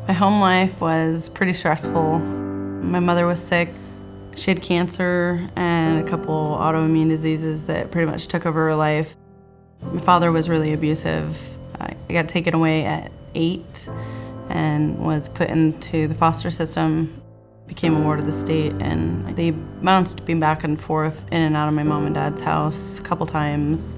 My home life was pretty stressful. My mother was sick. She had cancer and a couple autoimmune diseases that pretty much took over her life. My father was really abusive. I got taken away at 8 and was put into the foster system, became a ward of the state, and they bounced me back and forth in and out of my mom and dad's house a couple times.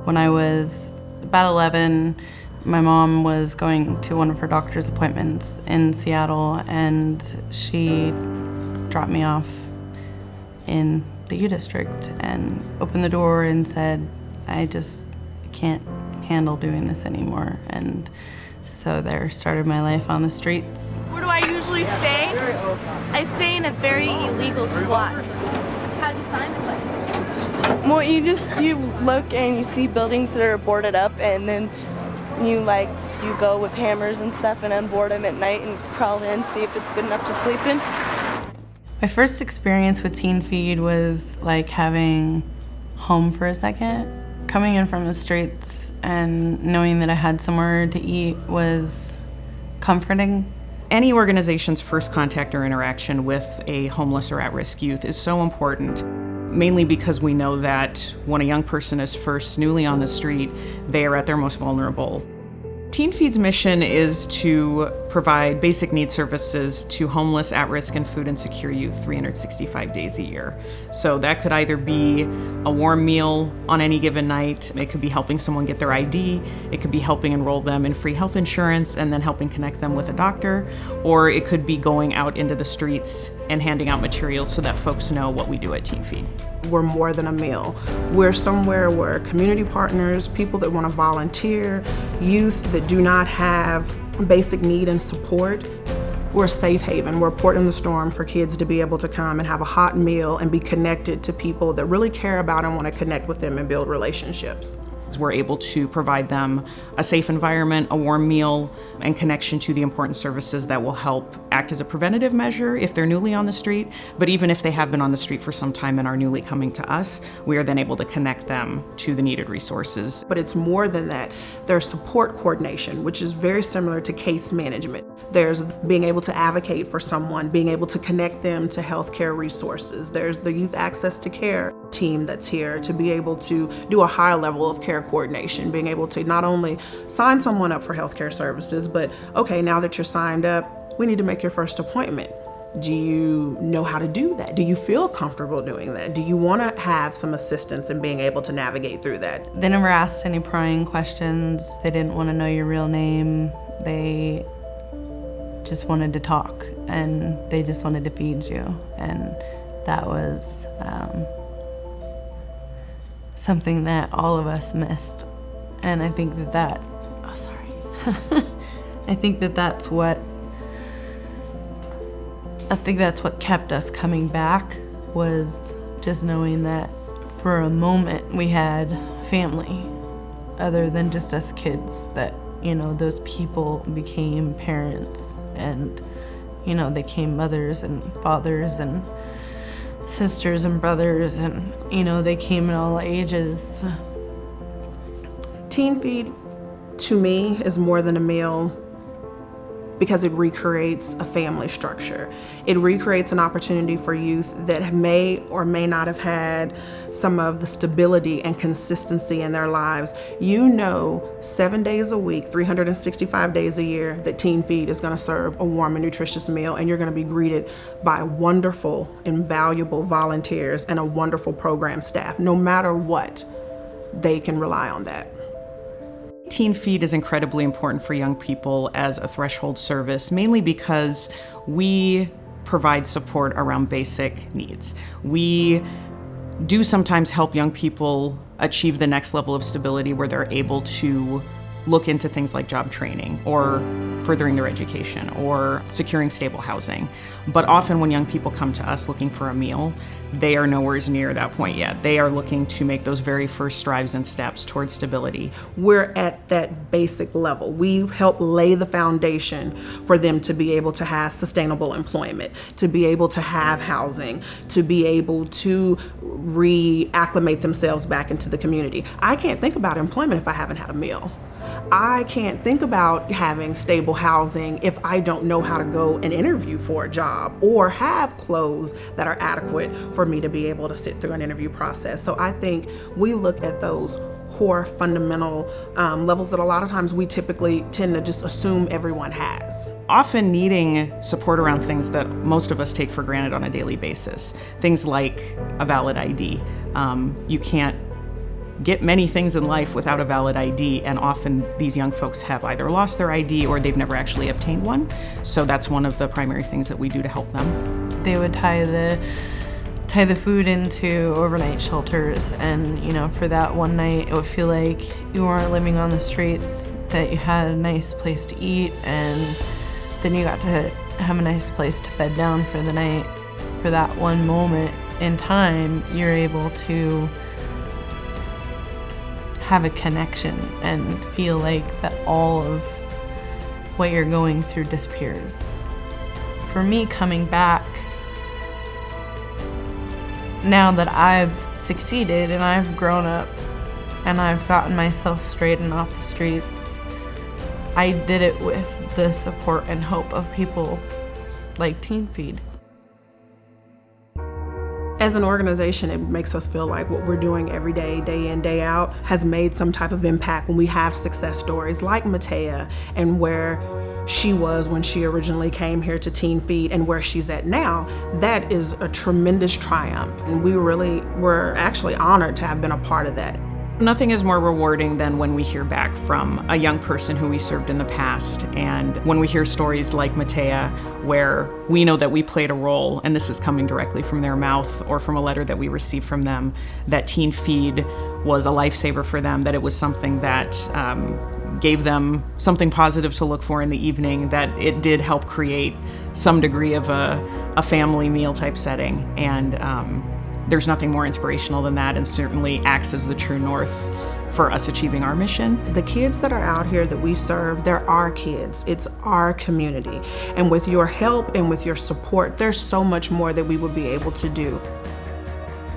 When I was about 11, my mom was going to one of her doctor's appointments in Seattle, and she dropped me off in the U District and opened the door and said, I just can't handle doing this anymore. And so there started my life on the streets. Where do I usually stay? I stay in a very illegal squat. How'd you find the place? Well, you look and you see buildings that are boarded up, and then you go with hammers and stuff and unboard them at night and crawl in, see if it's good enough to sleep in. My first experience with Teen Feed was like having home for a second. Coming in from the streets and knowing that I had somewhere to eat was comforting. Any organization's first contact or interaction with a homeless or at-risk youth is so important, mainly because we know that when a young person is first newly on the street, they are at their most vulnerable. Teen Feed's mission is to provide basic needs services to homeless, at-risk, and food insecure youth 365 days a year. So that could either be a warm meal on any given night, it could be helping someone get their ID, it could be helping enroll them in free health insurance and then helping connect them with a doctor, or it could be going out into the streets and handing out materials so that folks know what we do at Teen Feed. We're more than a meal. We're somewhere where community partners, people that want to volunteer, youth that do not have basic need and support. We're a safe haven. We're a port in the storm for kids to be able to come and have a hot meal and be connected to people that really care about and want to connect with them and build relationships. We're able to provide them a safe environment, a warm meal, and connection to the important services that will help act as a preventative measure if they're newly on the street. But even if they have been on the street for some time and are newly coming to us, we are then able to connect them to the needed resources. But it's more than that. There's support coordination, which is very similar to case management. There's being able to advocate for someone, being able to connect them to healthcare resources. There's the Youth Access to Care team that's here to be able to do a higher level of care coordination, being able to not only sign someone up for healthcare services, but okay, now that you're signed up, we need to make your first appointment. Do you know how to do that? Do you feel comfortable doing that? Do you want to have some assistance in being able to navigate through that? They never asked any prying questions. They didn't want to know your real name. They just wanted to talk, and they just wanted to feed you. And that was something that all of us missed. And I think that's what kept us coming back, was just knowing that for a moment we had family other than just us kids, that, those people became parents and, they became mothers and fathers and sisters and brothers, and, they came in all ages. Teen Feed, to me, is more than a meal because it recreates a family structure. It recreates an opportunity for youth that may or may not have had some of the stability and consistency in their lives. 7 days a week, 365 days a year, that Teen Feed is gonna serve a warm and nutritious meal, and you're gonna be greeted by wonderful and valuable volunteers and a wonderful program staff. No matter what, they can rely on that. Teen Feed is incredibly important for young people as a threshold service, mainly because we provide support around basic needs. We do sometimes help young people achieve the next level of stability where they're able to look into things like job training or furthering their education or securing stable housing. But often when young people come to us looking for a meal, they are nowhere near that point yet. They are looking to make those very first strides and steps towards stability. We're at that basic level. We help lay the foundation for them to be able to have sustainable employment, to be able to have housing, to be able to reacclimate themselves back into the community. I can't think about employment if I haven't had a meal. I can't think about having stable housing if I don't know how to go and interview for a job or have clothes that are adequate for me to be able to sit through an interview process. So I think we look at those core fundamental levels that a lot of times we typically tend to just assume everyone has. Often needing support around things that most of us take for granted on a daily basis. Things like a valid ID. You can't get many things in life without a valid ID, and often these young folks have either lost their ID or they've never actually obtained one. So that's one of the primary things that we do to help them. They would tie the food into overnight shelters, and for that one night it would feel like you weren't living on the streets, that you had a nice place to eat, and then you got to have a nice place to bed down for the night. For that one moment in time, you're able to have a connection and feel like that all of what you're going through disappears. For me, coming back, now that I've succeeded and I've grown up and I've gotten myself straight and off the streets, I did it with the support and hope of people like Teen Feed. As an organization, it makes us feel like what we're doing every day, day in, day out, has made some type of impact when we have success stories like Matea and where she was when she originally came here to Teen Feed and where she's at now. That is a tremendous triumph, and we really were actually honored to have been a part of that. Nothing is more rewarding than when we hear back from a young person who we served in the past, and when we hear stories like Matea, where we know that we played a role, and this is coming directly from their mouth or from a letter that we received from them, that Teen Feed was a lifesaver for them, that it was something that gave them something positive to look for in the evening, that it did help create some degree of a family meal type setting. And there's nothing more inspirational than that, and certainly acts as the true north for us achieving our mission. The kids that are out here that we serve, they're our kids. It's our community. And with your help and with your support, there's so much more that we would be able to do.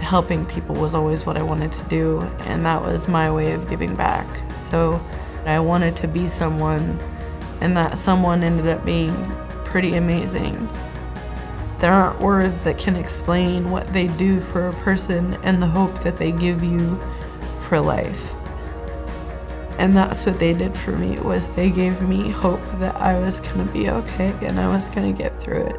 Helping people was always what I wanted to do, and that was my way of giving back. So I wanted to be someone, and that someone ended up being pretty amazing. There aren't words that can explain what they do for a person and the hope that they give you for life. And that's what they did for me, was they gave me hope that I was gonna be okay and I was gonna get through it.